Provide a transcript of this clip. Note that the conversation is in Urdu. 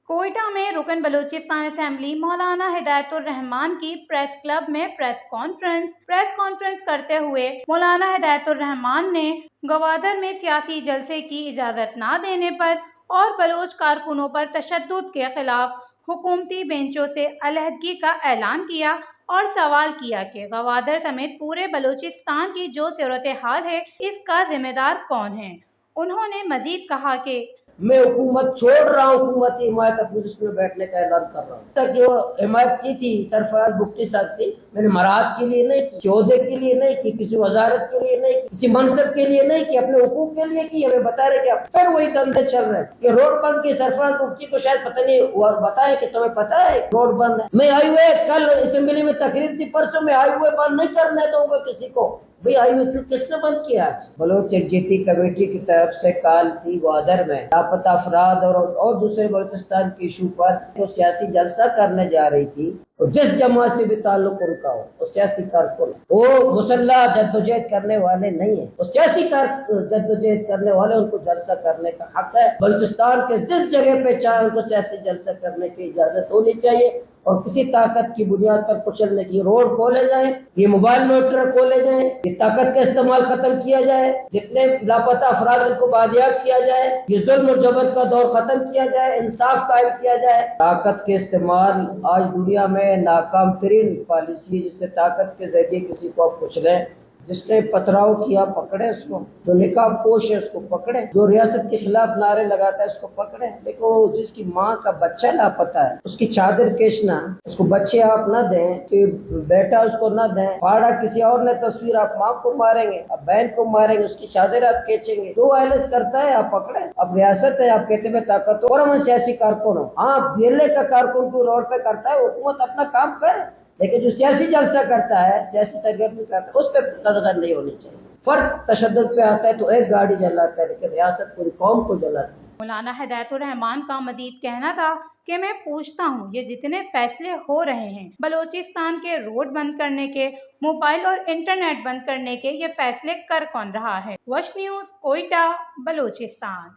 کوئٹہ میں رکن بلوچستان اسمبلی مولانا ہدایت الرحمان کی پریس کلب میں پریس کانفرنس کرتے ہوئے مولانا ہدایت الرحمان نے گوادر میں سیاسی جلسے کی اجازت نہ دینے پر اور بلوچ کارکنوں پر تشدد کے خلاف حکومتی بینچوں سے علیحدگی کا اعلان کیا اور سوال کیا کہ گوادر سمیت پورے بلوچستان کی جو صورتحال ہے اس کا ذمہ دار کون ہے۔ انہوں نے مزید کہا کہ میں حکومت چھوڑ رہا ہوں، حکومتی حمایت اپوزیشن میں بیٹھنے کا اعلان کر رہا ہوں۔ تک جو حمایت کی تھی سرفراز بگٹی صاحب سے، میں نے مراعات کے لیے نہیں کی، عہدے کے لیے نہیں کی، کسی وزارت کے لیے نہیں کی، کسی منصب کے لیے نہیں کی، اپنے حقوق کے لیے کی۔ ہمیں بتا رہے کہ پھر وہی دندے چل رہے ہیں کہ روڈ بند کی سرفراز بگٹی کو شاید پتہ نہیں بتائے کہ تمہیں پتہ ہے روڈ بند ہے۔ میں ہائی وے کل اسمبلی میں تقریر تھی پرسوں، میں ہائی وے بند نہیں کرنے دوں گا کسی کو۔ بھئی ہائی وے کس نے بند کیا؟ بلوچ یکجہتی کمیٹی کی طرف سے کال تھی گوادر میں لاپتہ افراد اور دوسرے بلوچستان کے ایشو پر وہ سیاسی جلسہ کرنے جا رہی تھی، جس جماعت سے بھی تعلق ان کا ہو، وہ سیاسی کارکن، وہ مسلح جدوجہد کرنے والے نہیں ہیں، وہ سیاسی جدوجہد کرنے والے، ان کو جلسہ کرنے کا حق ہے۔ بلوچستان کے جس جگہ پہ چاہے ان کو سیاسی جلسہ کرنے کی اجازت ہونی چاہیے اور کسی طاقت کی بنیاد پر کچلنے کی۔ روڈ کھولے جائیں، یہ موبائل نیٹورک کھولے جائیں، یہ طاقت کا استعمال ختم کیا جائے، جتنے لاپتہ افراد ان کو بازیاب کیا جائے، یہ ظلم و جبر کا دور ختم کیا جائے، انصاف قائم کیا جائے۔ طاقت کے استعمال آج دنیا میں ناکام ترین پالیسی ہے، جس سے طاقت کے ذریعے کسی کو آپ کچھ لیں۔ جس نے پتھراؤ کیا پکڑے اس کو، جو نقاب پوش ہے اس کو پکڑے، جو ریاست کے خلاف نعرے لگاتا ہے اس کو پکڑے، لیکن وہ جس کی ماں کا بچہ لاپتہ ہے اس کی چادر کھینچنا، اس کو بچے آپ نہ دیں کہ بیٹا اس کو نہ دیں، پاڑا کسی اور نے تصویر، آپ ماں کو ماریں گے، آپ بہن کو ماریں گے، اس کی چادر آپ کھینچیں گے، جو وائلنس کرتا ہے آپ پکڑے۔ اب ریاست ہے، آپ کہتے ہیں طاقت اور ہم سیاسی کارکن ہوں، ہاں بیلے کا کارکن کو روڈ پہ کرتا ہے، حکومت اپنا کام کرے، لیکن جو سیاسی جلسہ کرتا ہے، سیاسی سرگرمی کرتا ہے، اس پہ قدغن نہیں ہونی چاہیے۔ فرد تشدد پہ آتا ہے تو ایک گاڑی جلاتا ہے، لیکن ریاست پوری قوم کو جلاتی ہے۔ مولانا ہدایت الرحمان کا مزید کہنا تھا کہ میں پوچھتا ہوں یہ جتنے فیصلے ہو رہے ہیں بلوچستان کے روڈ بند کرنے کے، موبائل اور انٹرنیٹ بند کرنے کے، یہ فیصلے کر کون رہا ہے؟ وش نیوز، کوئٹہ، بلوچستان۔